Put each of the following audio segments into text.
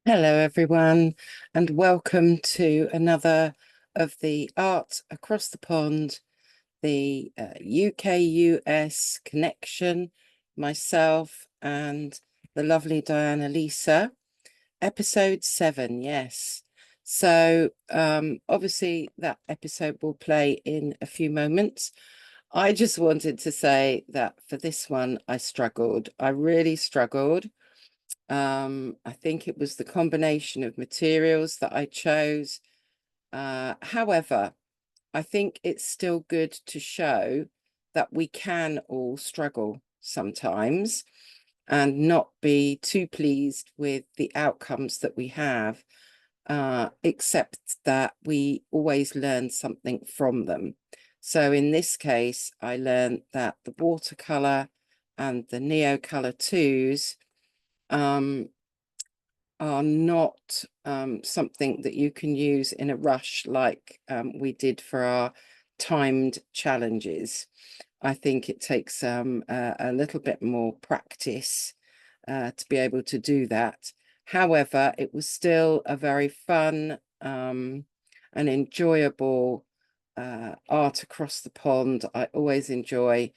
Hello, everyone, and welcome to another of the Art Across the Pond, the UK US connection, myself and the lovely Diana Lisa, episode 7. Yes. So, obviously, that episode will play in a few moments. I just wanted to say that for this one, I struggled. I really struggled. I think it was the combination of materials that I chose. However, I think it's still good to show that we can all struggle sometimes and not be too pleased with the outcomes that we have, except that we always learn something from them. So in this case, I learned that the watercolor and the Neocolor twos um, are not something that you can use in a rush like we did for our timed challenges. I think it takes a little bit more practice to be able to do that. However, it was still a very fun and enjoyable art across the pond. I always enjoy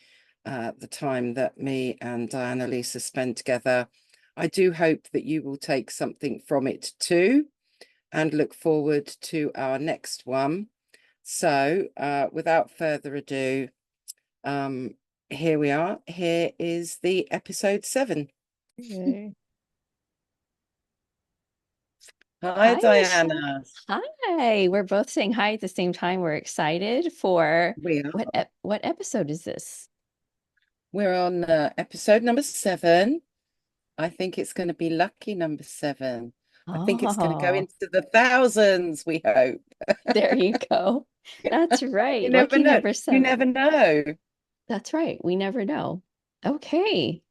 the time that me and Diana Lisa spend together. I do hope that you will take something from it too and look forward to our next one. So, without further ado, um, here we are. Here is the episode 7. Okay. Hi, Hi, Michelle. Diana. Hi. We're both saying hi at the same time. We're excited for We are. what episode is this? We're on episode number 7. I think it's going to be lucky number 7. I think it's going to go Oh, into the thousands, we hope. there you go. That's You right. never Lucky know. number You seven. never know. That's right. We never know. Okay.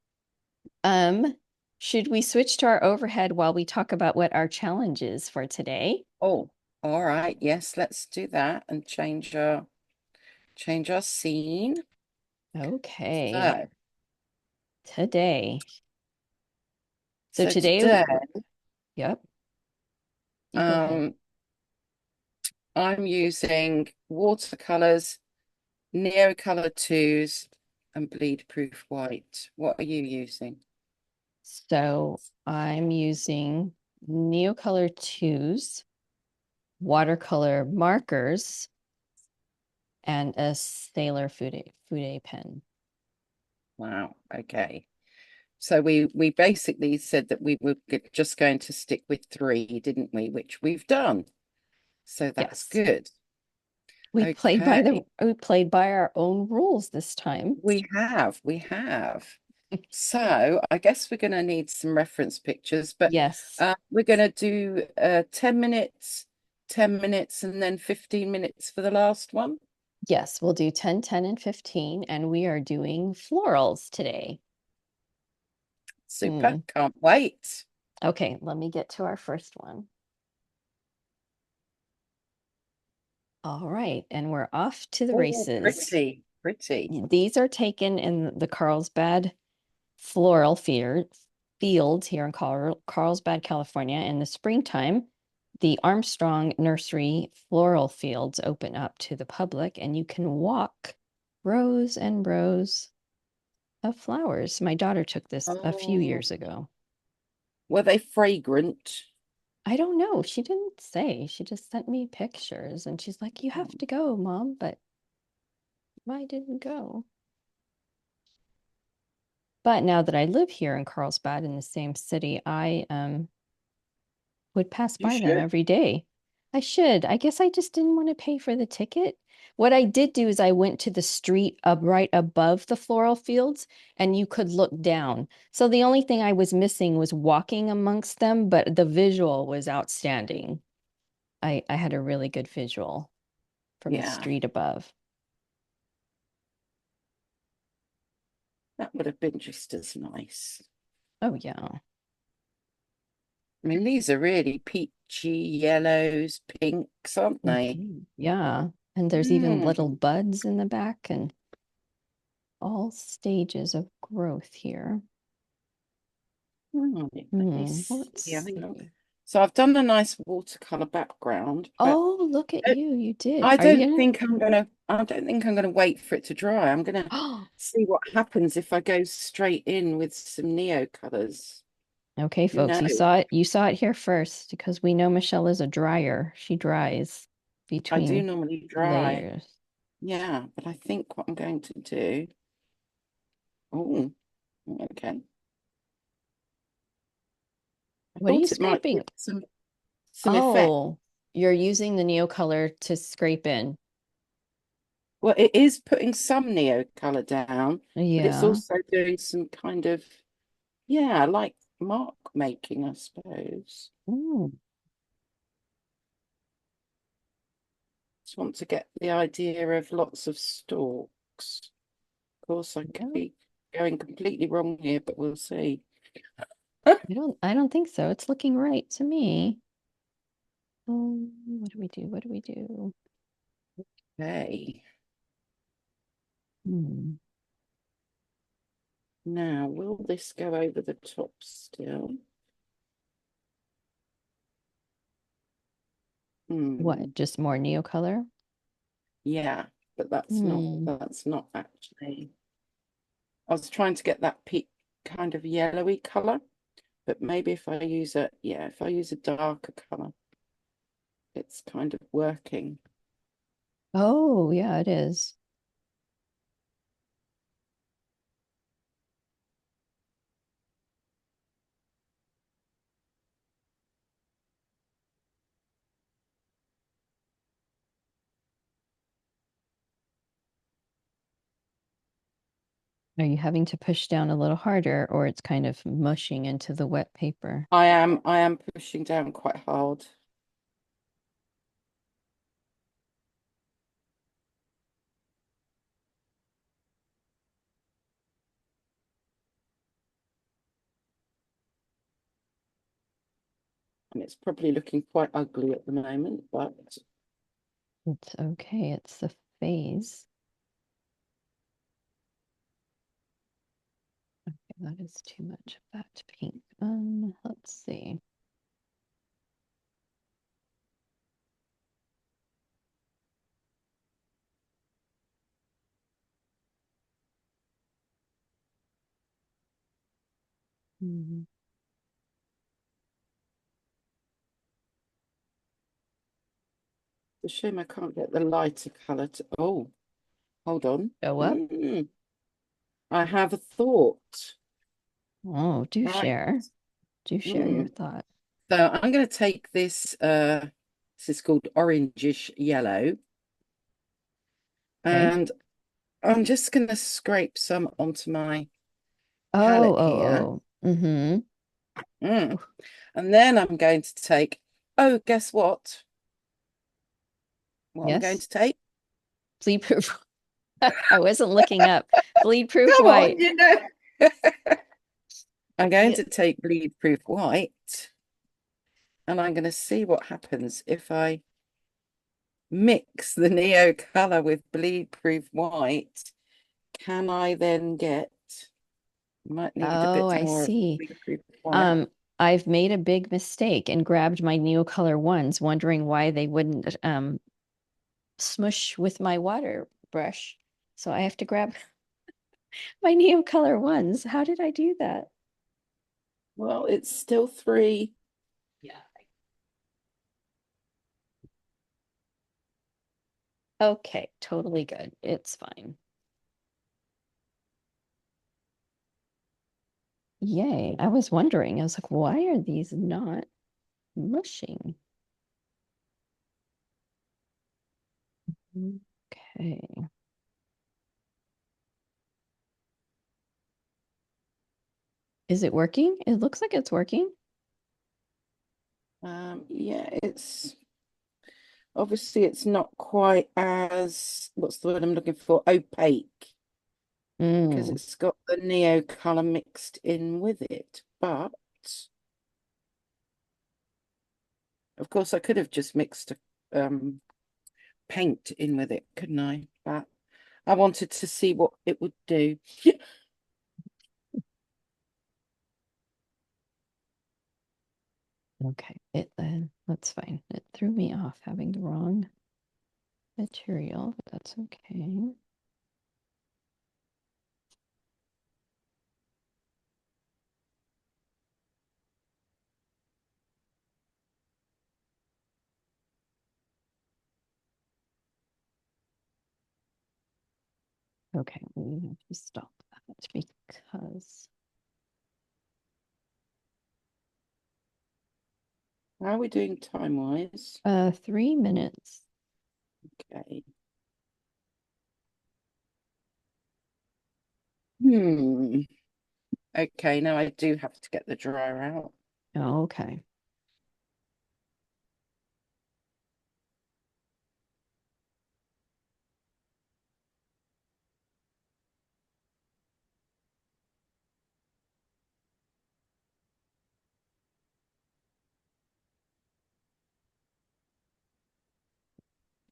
Um, should we switch to our overhead while we talk about what our challenge is for today? Oh, all right. Yes, let's do that and change our scene. Okay. So, Today. So so today, today, yep, you go ahead. um, I'm using watercolors, Neocolor twos, and bleed proof white. What are you using? So I'm using Neocolor 2s, watercolor markers, and a Sailor Fude pen. Wow. Okay. So we basically said that we were just going to stick with 3, didn't we? Which we've done. So that's Yes. good. We played by Okay. our own rules this time. We have. So I guess we're going to need some reference pictures, but Yes. we're going to do 10 minutes, 10 minutes, and then 15 minutes for the last one. Yes, we'll do 10, 10, and 15, and we are doing florals today. Super. Hmm. Can't wait. Okay, let me get to our first one. All right, and we're off to the Oh, races. pretty, pretty. These are taken in the Carlsbad floral fields here in Carlsbad, California. In the springtime, the Armstrong Nursery floral fields open up to the public, and you can walk rows and rows of flowers. My daughter took this a few Oh, years ago. were they fragrant? I don't know. She didn't say. She just sent me pictures, and she's like, "You have to go, Mom," but I didn't go. But now that I live here in Carlsbad in the same city, I would pass You by them should. every day. I should. I guess I just didn't want to pay for the ticket. What I did do is I went to the street up right above the floral fields and you could look down. So the only thing I was missing was walking amongst them, but the visual was outstanding. I had a really good visual from the Yeah, street above. that would have been just as nice. Oh yeah. I mean, these are really peachy yellows, pinks, aren't they? Yeah. And there's even little Mm. buds in the back and all stages of growth here. Let me Hmm, let's see. I think see. So I've done a nice watercolor background, but Oh, look at you. You did. I Are you don't gonna? think I don't think I'm gonna wait for it to dry. I'm gonna Oh, see what happens if I go straight in with some Neo colors. okay, You folks, know, you saw it here first because we know Michelle is a dryer. She dries I do between normally dry. layers. Yeah, but I think what I'm going to do. Oh, okay. I What are you thought it might scraping? give some effect. Oh, you're using the Neo color to scrape in. Well, it is putting some Neo color down, but it's Yeah. also doing some kind of, yeah, like mark making, I suppose. Mm. Just want to get the idea of lots of stalks. Of course, I could Yeah. be going completely wrong here, but we'll see. I don't think so. It's looking right to me. What do we do? What do we do? Okay. Hmm. Now, will this go over the top still? Hmm. What? Just more Neo color? Yeah, but Hmm. that's not actually. I was trying to get that peak kind of yellowy color, but maybe if I use if I use a darker color, it's kind of working. Oh, yeah, it is. Are you having to push down a little harder or it's kind of mushing into the wet paper? I am pushing down quite hard. And it's probably looking quite ugly at the moment, but It's okay. It's the phase. Okay, that is too much of that pink. Let's see. Hmm. it's a shame I can't get the lighter color to. Oh, hold on. Show up. I have a thought. Oh, do Right. share. Do share your Mm. thought. So I'm going to take this is called orangish yellow, Okay. and I'm just going to scrape some onto my Oh, palette here. oh, oh. Mm-hmm. Mm. And then I'm going to take, oh, guess what? What I'm going Yes. to take? Bleed proof. I wasn't looking up. Bleed proof Come on, white. you know. I'm going Yeah. to take bleed proof white, and I'm going to see what happens if I mix the Neo color with bleed proof white. Can I then get, might need a Oh, bit I more of see. bleed proof white. Um, I've made a big mistake and grabbed my Neocolor ones, wondering why they wouldn't smush with my water brush. So I have to grab my Neocolor ones. How did I do that? Well, it's still three. Yeah. Okay, totally good. It's fine. Yay. I was wondering, I was like, why are these not mushing? Okay. Is it working? It looks like it's working. Yeah, it's obviously it's not quite as, what's the word I'm looking for? Opaque, because Mm. it's got the Neo color mixed in with it. But of course, I could have just mixed paint in with it, couldn't I? But I wanted to see what it would do. Okay, that's fine. It threw me off having the wrong material, but that's okay. Okay, we have to stop that because How are we doing time-wise? 3 minutes. Okay. Hmm. Okay, now I do have to get the dryer out. Okay.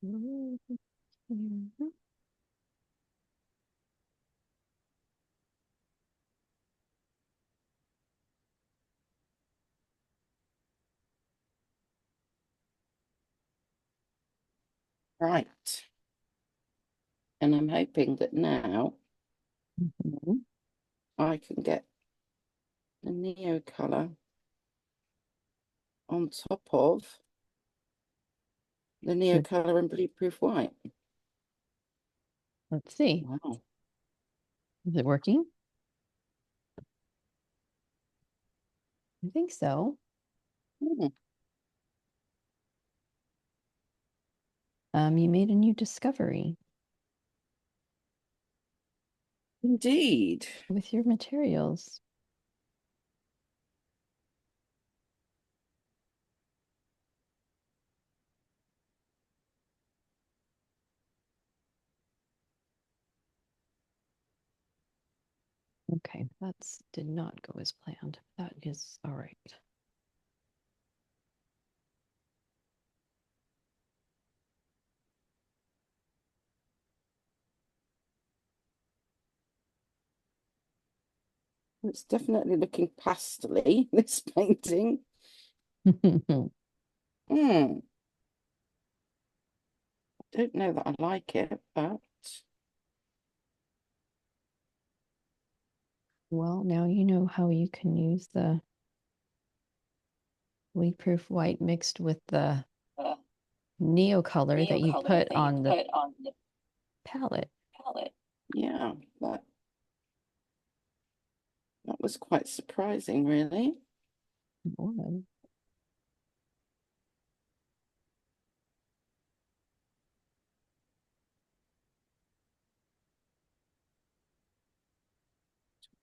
Mhm. Right. And I'm hoping that now Mhm. I can get the Neo colour on top of the Neo Good. colour and Blueproof White. Let's see. Wow. Is it working? I think so. Hmm. You made a new discovery Indeed. with your materials. Okay, that's did not go as planned. That is all right. It's definitely looking pastely, this painting. Hmm. Don't know that I like it, but Well, now you know how you can use the leak-proof white mixed with the uh, neo color that you color put that you on the put on the palette. palette. yeah, that was quite surprising, really. Oh,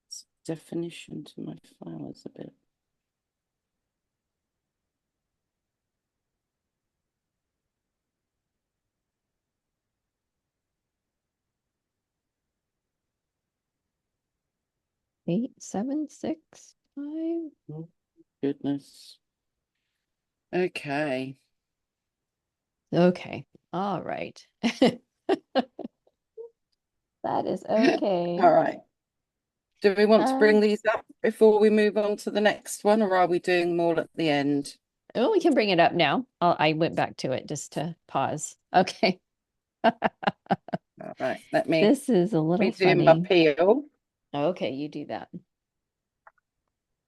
It's definition to my flowers a bit. eight, seven, six, five. Oh, goodness. Okay. Okay. All right. That is okay. All right. Do we want to Uh, bring these up before we move on to the next one, or are we doing them all at the end? oh, we can bring it up now. I went back to it just to pause. Okay. All right. Let me This is a little do my funny. peel. Okay, you do that.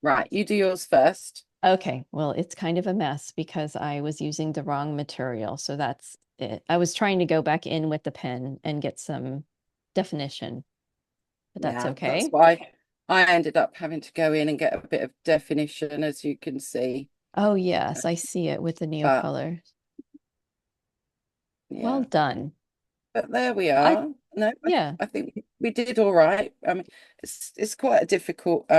Right, you do yours first. Okay, well, it's kind of a mess because I was using the wrong material. So that's it. I was trying to go back in with the pen and get some definition, but that's Yeah, that's okay. why I ended up having to go in and get a bit of definition, as you can see. Oh, yes, I see it with the But Neocolor. Well yeah, done. but there we I, are. No, yeah, I think we did all right. I mean, it's quite a difficult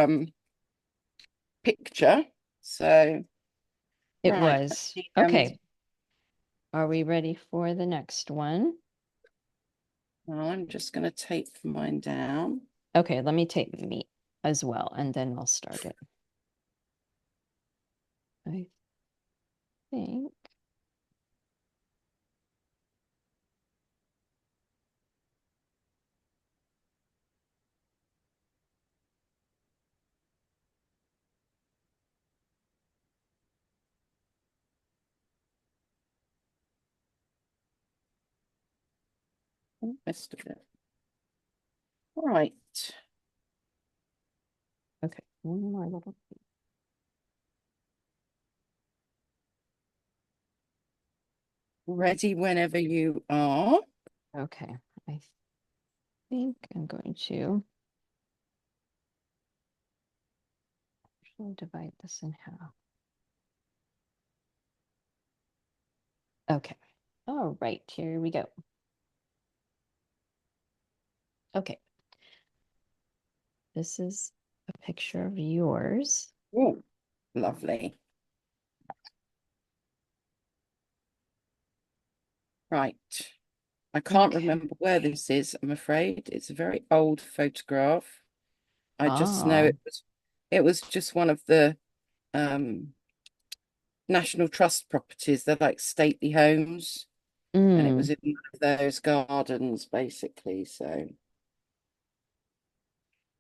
picture. So it right, was. Okay, are we ready for the next one? well, I'm just going to tape mine down. Okay, let me take me as well, and then I'll start it. I think. Rest of it. All right. Okay, one more little. Ready whenever you are. Okay, I think I'm going to actually divide this in half. Okay, all right, here we go. Okay, this is a picture of yours. Oh, lovely. Right. I can't Okay. remember where this is, I'm afraid. It's a very old photograph. I just know Ah, it was just one of the National Trust properties. They're like stately homes, and it was mm. in one of those gardens, basically. So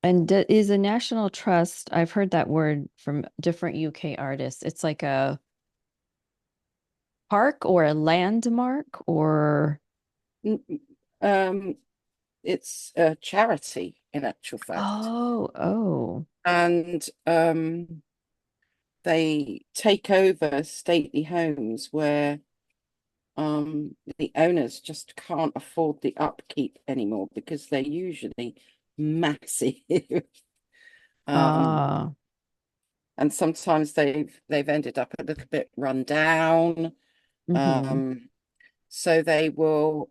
And is a national trust, I've heard that word from different UK artists. It's like a park or a landmark or n- um it's a charity in actual fact. oh. And they take over stately homes where the owners just can't afford the upkeep anymore because they're usually massive. um Ah. and sometimes they've ended up a little bit run down. Mm-hmm. um so they will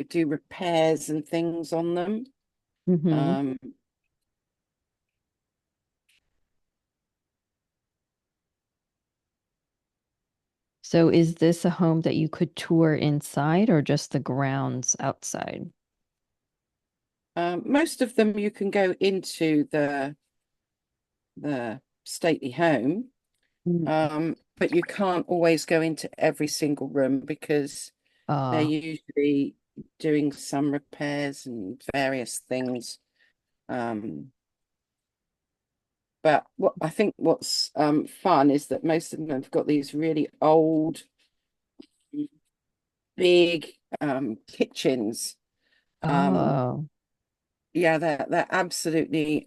do repairs and things on them. Mm-hmm. um So is this a home that you could tour inside or just the grounds outside? Most of them you can go into the stately home, Mm. but you can't always go into every single room because they're Ah. usually doing some repairs and various things. Um, but what I think what's fun is that most of them have got these really old, big kitchens. Um, Oh. yeah, they're absolutely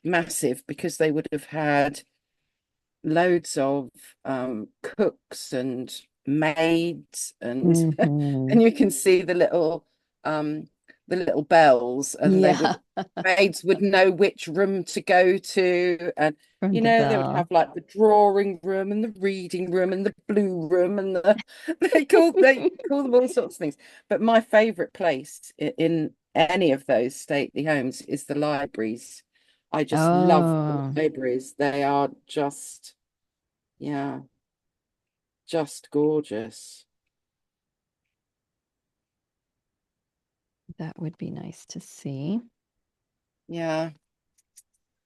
massive because they would have had loads of cooks and maids, and Mm-hmm. and you can see um the little bells, and Yeah, maids would know which room to go to. And from the they would have bell. like the drawing room and the reading room and the blue room and the they call them all sorts of things. But my favorite place in any of those stately homes is the libraries. I just love the Oh, libraries. They are just, yeah, just gorgeous. that would be nice to see. Yeah,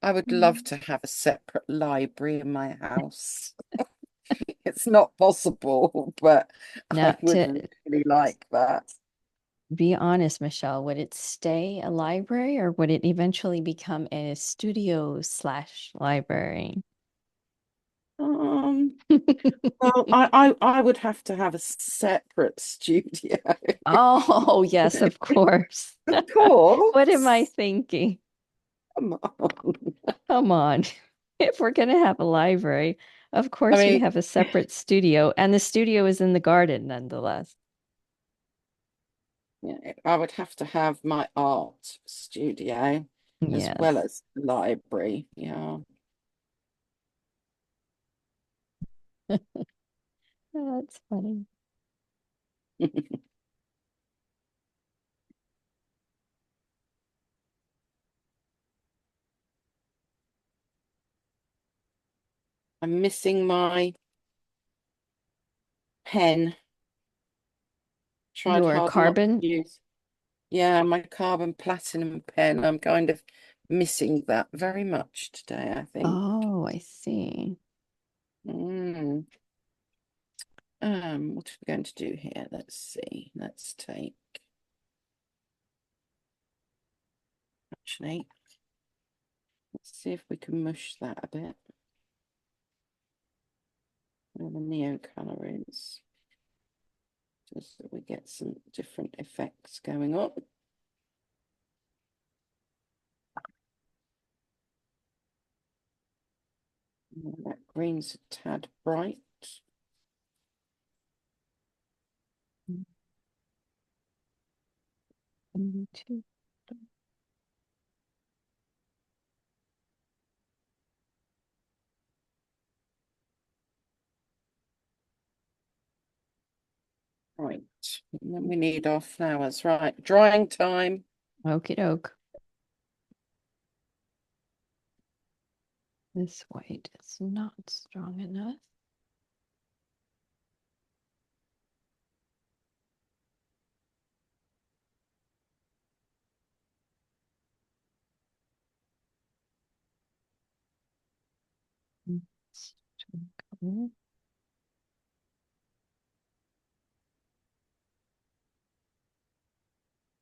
I would love Mm. to have a separate library in my house. It's not possible, but I Now, would to really like that. be honest, Michelle, would it stay a library or would it eventually become a studio slash library? Um, well, I would have to have a separate studio. Oh, yes, of course. Of What am I course. thinking? Come on. Come on. If we're going to have a library, of I course we mean, have a separate studio, and the studio is in the garden nonetheless. yeah, I would have to have my art studio as well Yes. as the library. Yeah. That's funny. I'm missing my pen. Tried Your hard not carbon. to use. Yeah, my carbon platinum pen. I'm kind of missing that very much today, I think. Oh, I see. Mm. What are we going to do here? Let's see. Let's take, actually, let's see if we can mush that a bit. Where the neo color is. just so we get some different effects going on. That green's a tad bright. Right, and then we need our flowers. Right, drying time. Okie doke. This white is not strong enough. Strong color.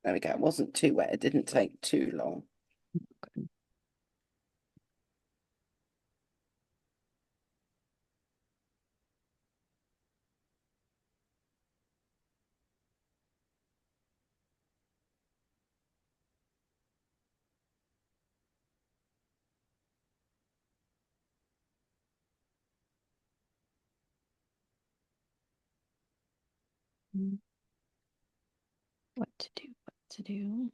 There we go. It wasn't too wet. It didn't take too long. Okay. What to do? What to do?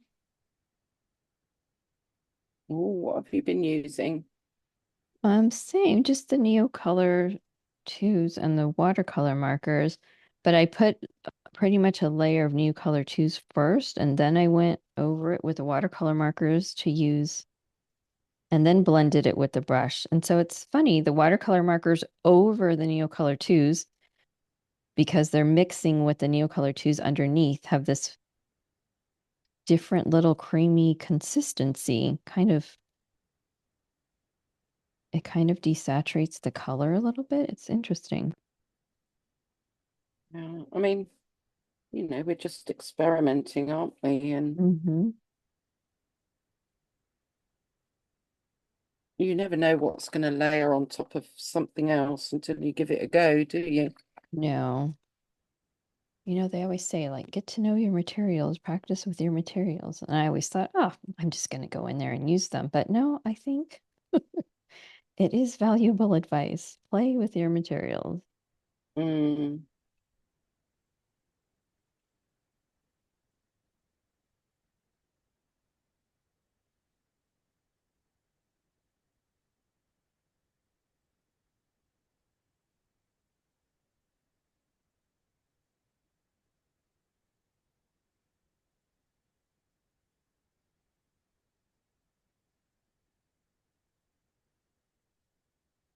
Oh, what have you been using? Same, just the Neocolor twos and the watercolor markers, but I put pretty much a layer of Neocolor twos first, and then I went over it with the watercolor markers to use, and then blended it with the brush. And so it's funny, the watercolor markers over the Neocolor twos, because they're mixing with the Neocolor twos underneath, have this different little creamy consistency, it kind of desaturates the color a little bit. It's interesting. I mean, we're just experimenting, aren't we? And Mm-hmm. you never know what's going to layer on top of something else until you give it a go, do you? No. They always say, like, get to know your materials, practice with your materials. And I always thought, oh, I'm just going to go in there and use them. But no, I think it is valuable advice. Play with your materials. Mm.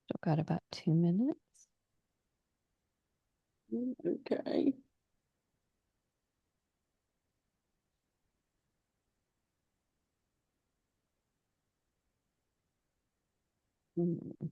Still got about 2 minutes. Okay. Mm.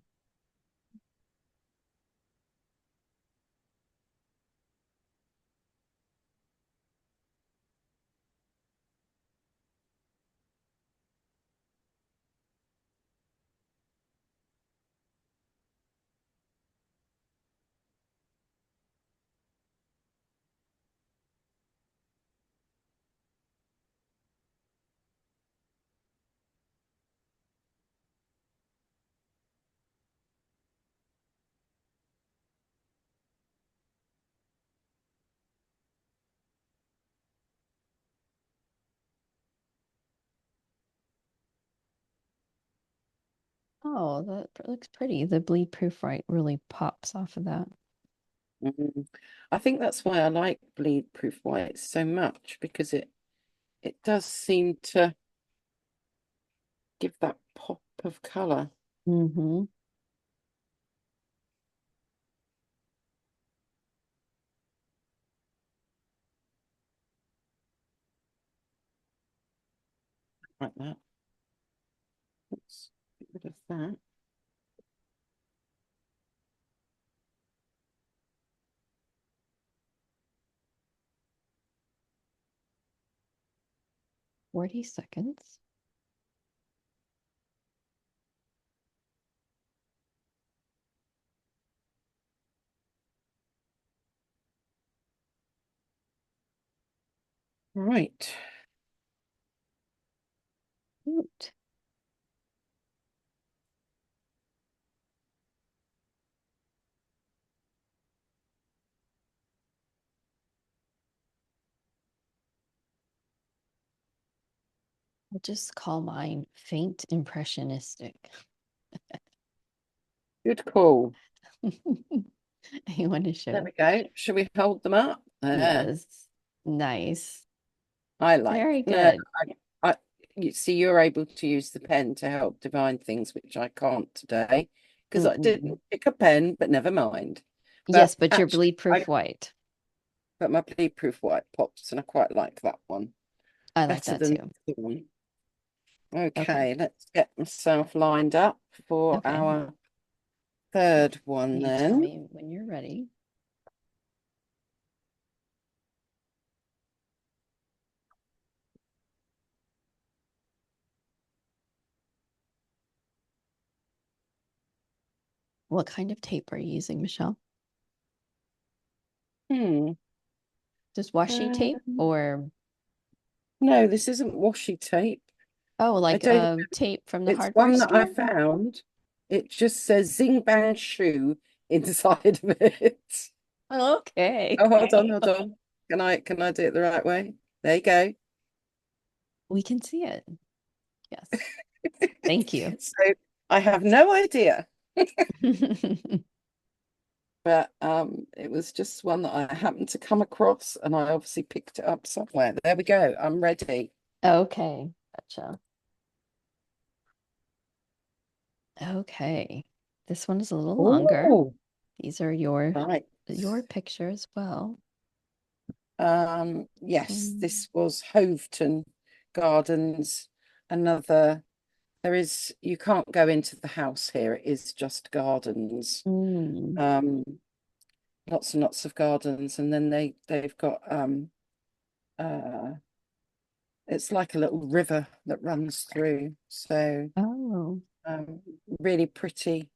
Oh, that looks pretty. The bleed proof white really pops off of that. Mm. I think that's why I like bleed proof white so much, because it does seem to give that pop of color. Mm-hmm. Like that. Let's get rid of that. 40 seconds. Right. Cute. I'll just call mine faint impressionistic. Good call. You want to There show? we go. Should we hold them up? Yes. Nice. I like. Very No, good. you see, you're able to use the pen to help divine things, which I can't today because I Mm-mm. didn't pick a pen, but never mind. Yes, But but you're actually, bleed proof I white. but my bleed proof white pops, and I quite like that one I like better that than too. the one. Okay. Okay, let's get myself lined up for Okay. our third one You tell then. me when you're ready. What kind of tape are you using, Michelle? Hmm. Just washi tape Um, or no, this isn't washi tape. oh, I like don't. tape from the It's hardware one that I store? found. It just says Zing Bang Shoe inside of it. Okay. Oh, hold on. Can I do it the right way? There you go. We can see it. Yes. Thank you. So I have no idea, but it was just one that I happened to come across, and I obviously picked it up somewhere. There we go. I'm ready. Okay. Gotcha. Okay. This one is a little longer. Oh, These are your right. picture as well. Yes, Mm. this was Hoveton Gardens. Another, you can't go into the house here. It is just gardens. Mm. Um, lots and lots of gardens, and then they've got uh, it's like a little river that runs through. So Oh. um, really pretty.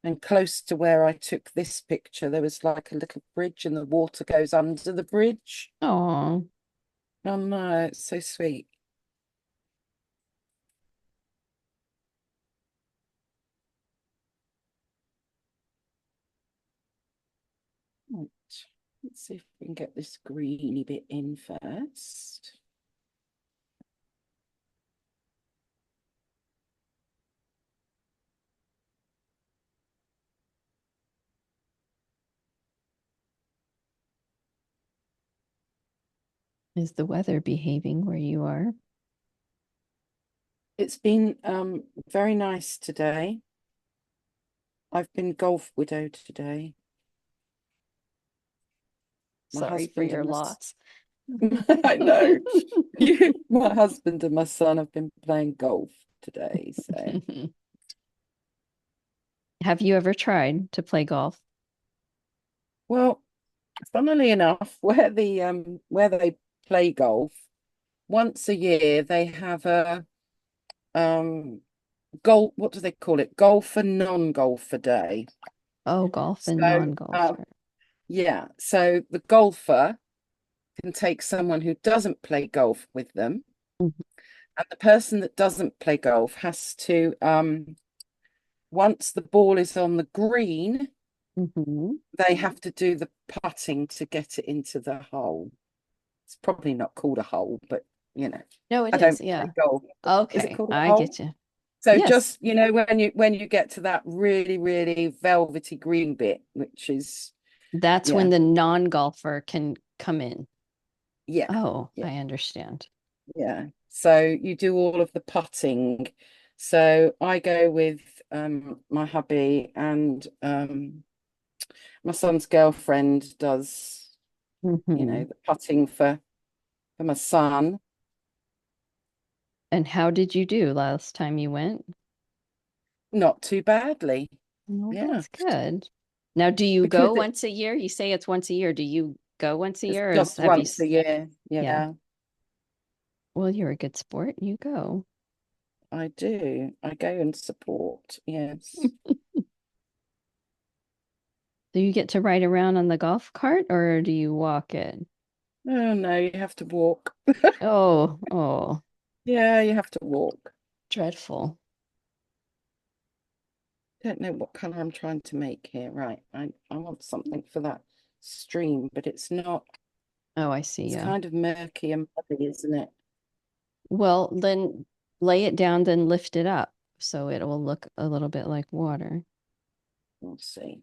And close to where I took this picture, there was like a little bridge, and the water goes under the bridge. Oh. Oh no, it's so sweet. Right. Let's see if we can get this greeny bit in first. Is the weather behaving where you are? It's been very nice today. I've been golf widowed today. My Sorry for husband your and loss. I know. My husband and my son have been playing golf today. So, Have you ever tried to play golf? well, funnily enough, where they play golf, once a year they have a golf, what do they call it? Golf and non-golfer day. Oh, golf and So, non-golfer. yeah, so the golfer can take someone who doesn't play golf with them, Mhm. and the person that doesn't play golf has to once the ball is on the green, Mhm. they have to do the putting to get it into the hole. It's probably not called a hole, but No, it I is. don't play Yeah. golf. Is it Okay. called a I hole? get you. So Yes. just, when you get to that really, really velvety green bit, which is, That's when yeah, the non-golfer can come in. yeah, Oh, yeah, I understand. yeah. So you do all of the putting. So I go with my hubby, and my son's girlfriend does, Mhm. the putting for my son. And how did you do last time you went? Not too badly. Well, Yeah. that's good. Now, do you Because go once a year? You say it's once a year. Do you go once a it's year, or just have you? once a year. Yeah. Yeah, Well, you're a good sport. You go. I do. I go and support. Yes. Do you get to ride around on the golf cart, or do you walk it? Oh no, you have to walk. Oh, oh, Yeah, you have to walk. dreadful. Don't know what color I'm trying to make here. Right, I want something for that stream, but it's not. Oh, I see. It's Yeah. kind of murky and muddy, isn't it? Well, then lay it down, then lift it up so it will look a little bit like water. We'll see.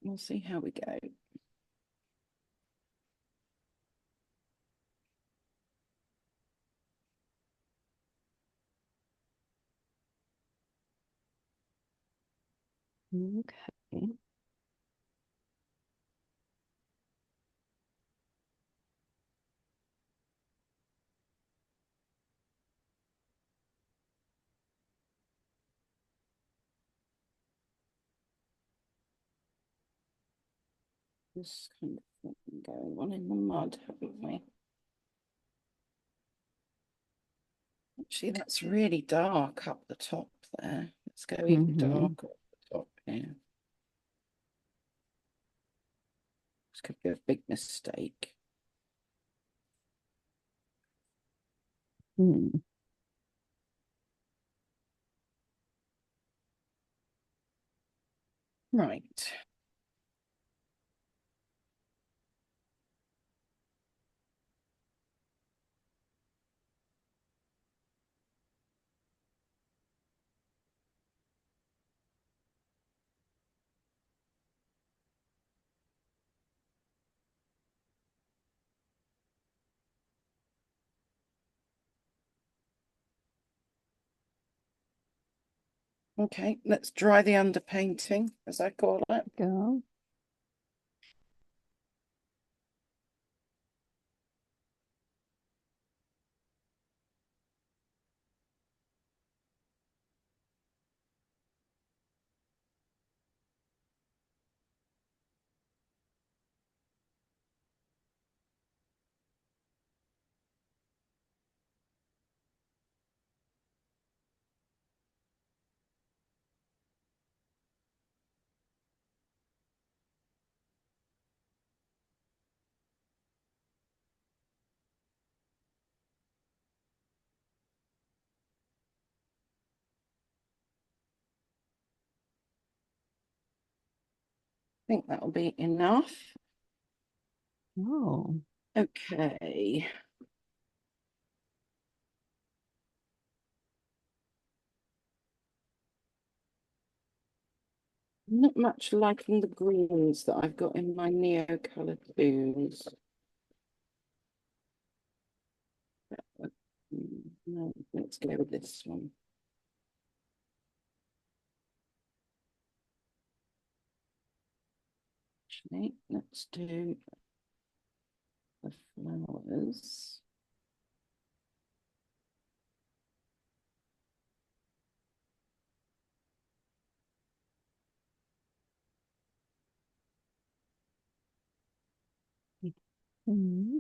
We'll see how we go. Okay. This kind of thing going on in the mud, haven't we? Actually, that's really dark up the top there. Let's go even Hmm. darker up the top here. This could be a big mistake. Hmm. Right. Okay, let's dry the underpainting, as I call it. Go. I think that'll be enough. Oh. Okay. Not much liking the greens that I've got in my Neo Colour Toons. No, let's go with this one. Actually, let's do the flowers. Hmm.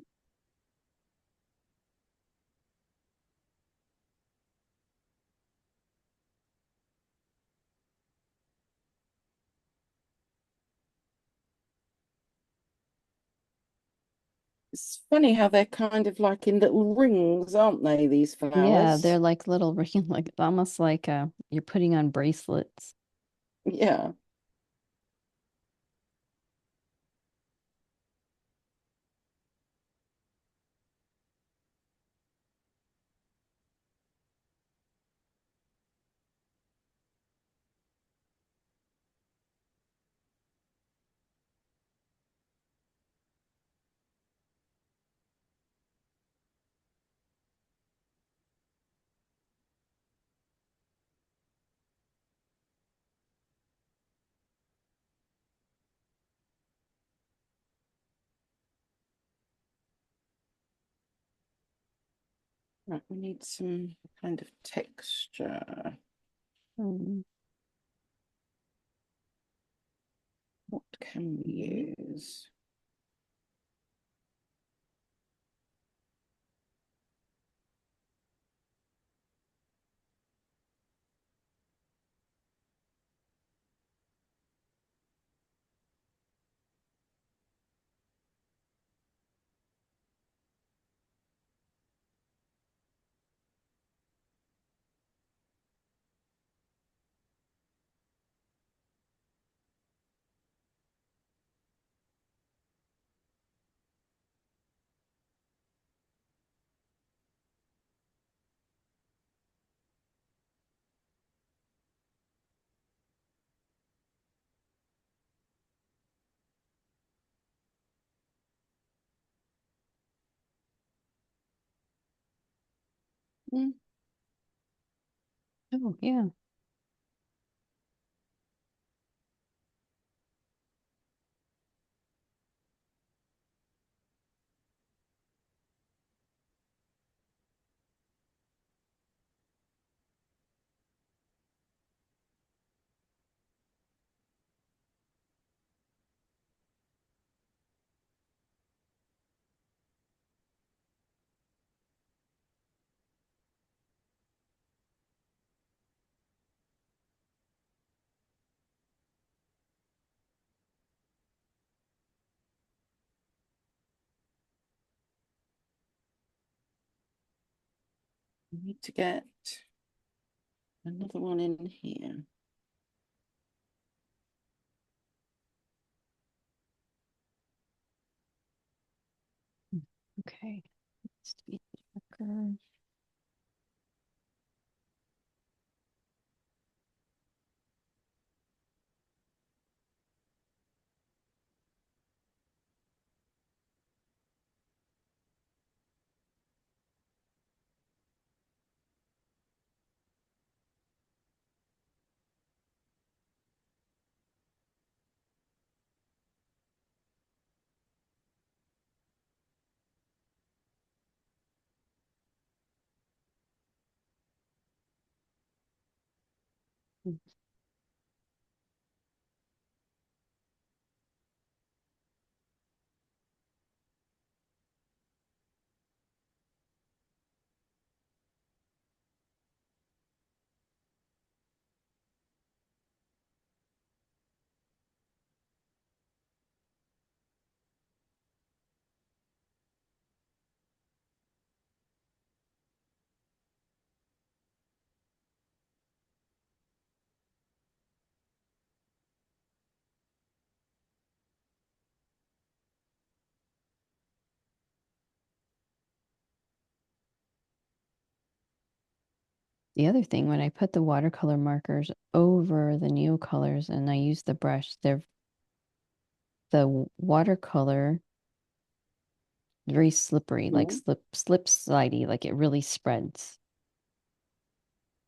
It's funny how they're kind of like in little rings, aren't they, these Yeah, they're flowers? like little ring, like almost like you're putting on bracelets. Yeah. Right, we need some kind of texture. Hmm. What can we use? Mm. Oh, yeah. I need to get another one in here. Okay. Needs to be darker. Mm. The other thing, when I put the watercolor markers over the Neocolors and I use the brush, the watercolor very slippery, like Mm. slip slidey, like it really spreads,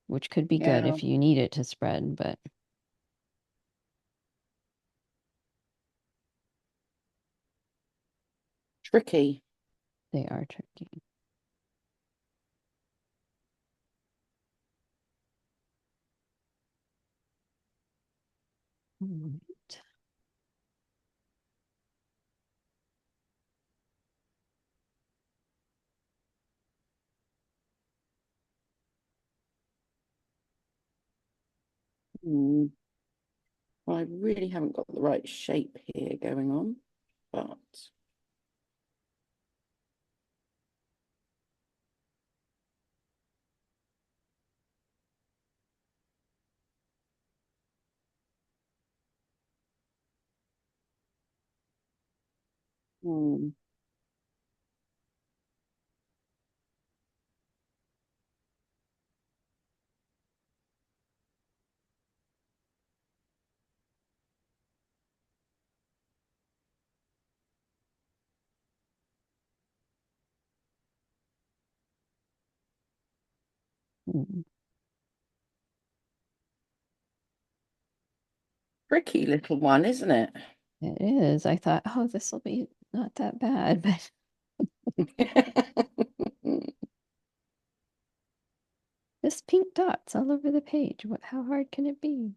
which could be good Yeah, if you need it to spread, but tricky. they are tricky. All right. Mm. Well, I really haven't got the right shape here going on, but mm, Mm. tricky little one, isn't it? It is. I thought, oh, this will be not that bad, but just pink dots all over the page. How hard can it be?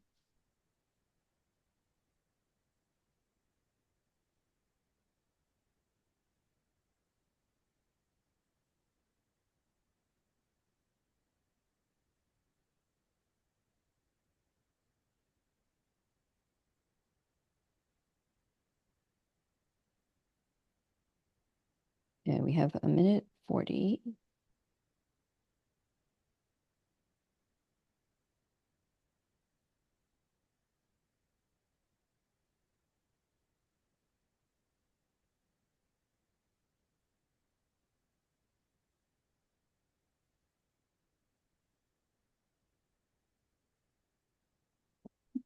Yeah, we have a minute 40.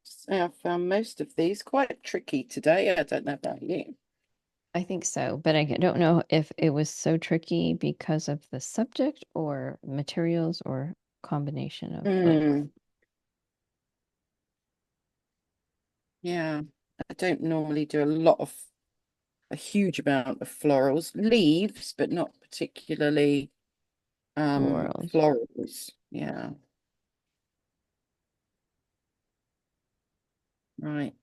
So I found most of these quite tricky today. I don't know about you. I think so, but I don't know if it was so tricky because of the subject or materials or combination of both. Mm, yeah, I don't normally do a huge amount of florals, leaves, but not particularly Florals. florals. Yeah, right.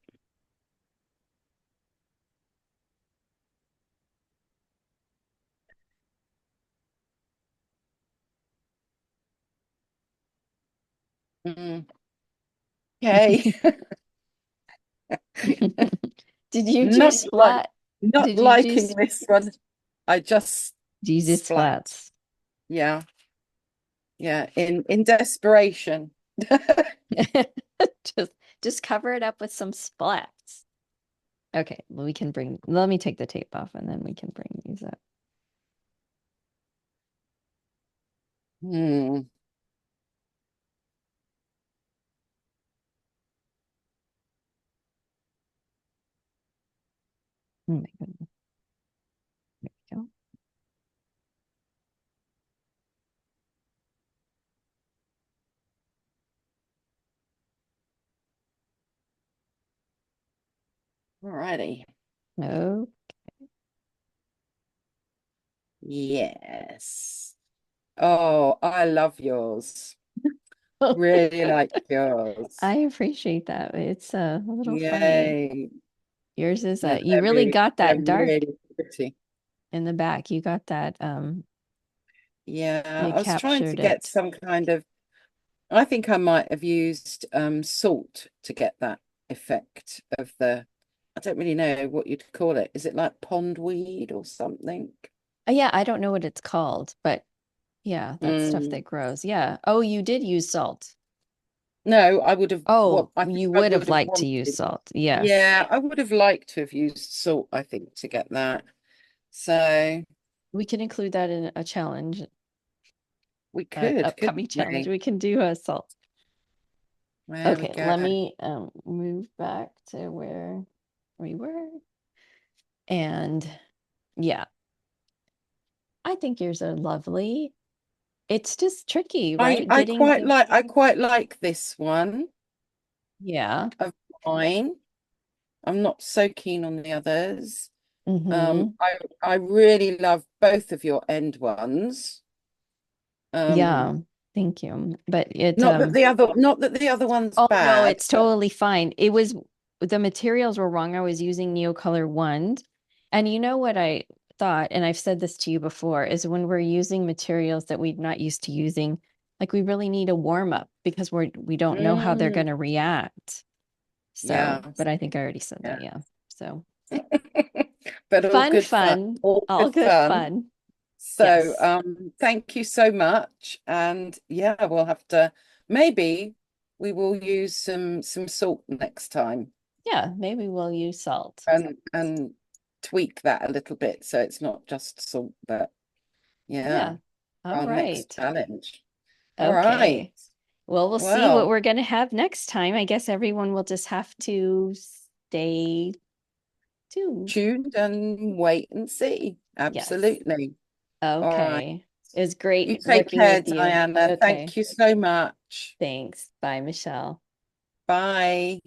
Mm, okay. Did you do Not like splat? not Did you do liking this one. I just you did splat. splats? Yeah, yeah. In desperation. Just just cover it up with some splats. Okay, well, we can bring, let me take the tape off and then we can bring these up. Hmm. Oh my goodness. There we go. Alrighty. No. Yes. Oh, I love yours. Really like yours. I appreciate that. It's a little funny. Yay. Yours is No, you really got they're that dark really pretty. in the back. You got that Yeah, you I was trying to captured get it. some kind of, I think I might have used salt to get that effect of the, I don't really know what you'd call it. Is it like pondweed or something? Yeah, I don't know what it's called, but yeah, that stuff Mm. that grows. Yeah. Oh, you did use salt. No, I would have what Oh, I think you I would have would have liked to use wanted. salt. Yes. Yeah, I would have liked to have used salt, I think, to get that. So We can include that in a challenge, we could, upcoming couldn't challenge. we? We can do a salt. There we Okay, go. let me move back to where we were. And yeah, I think yours are lovely. It's just tricky, right? Getting the I quite like this one yeah. of mine. I'm not so keen on the others. Mm-hmm. I really love both of your end ones. Yeah, Um, thank you. But it not that the other one's oh no, bad, it's but totally fine. It was the materials were wrong. I was using Neocolor Wand. And you know what I thought, and I've said this to you before, is when we're using materials that we're not used to using, like we really need a warm up because we don't know how they're mm, going to react. yeah, So, but I think I already said yeah. that, yeah. So But all fun, good fun, fun, all all good good fun. fun. So, Yes. thank you so much. And yeah, we'll have to maybe we will use some salt next time Yeah, maybe we'll use salt. and tweak that a little bit so it's not just salt, but yeah, Yeah. All our next right. challenge. All right. Okay. Well, we'll see what Well, we're going to have next time. I guess everyone will just have to stay tuned. tuned and wait and see. Yes. Absolutely. All right. Okay. It was You great take working care, with you. Diana. Okay. Thank you so much. Thanks. Bye, Michelle. Bye.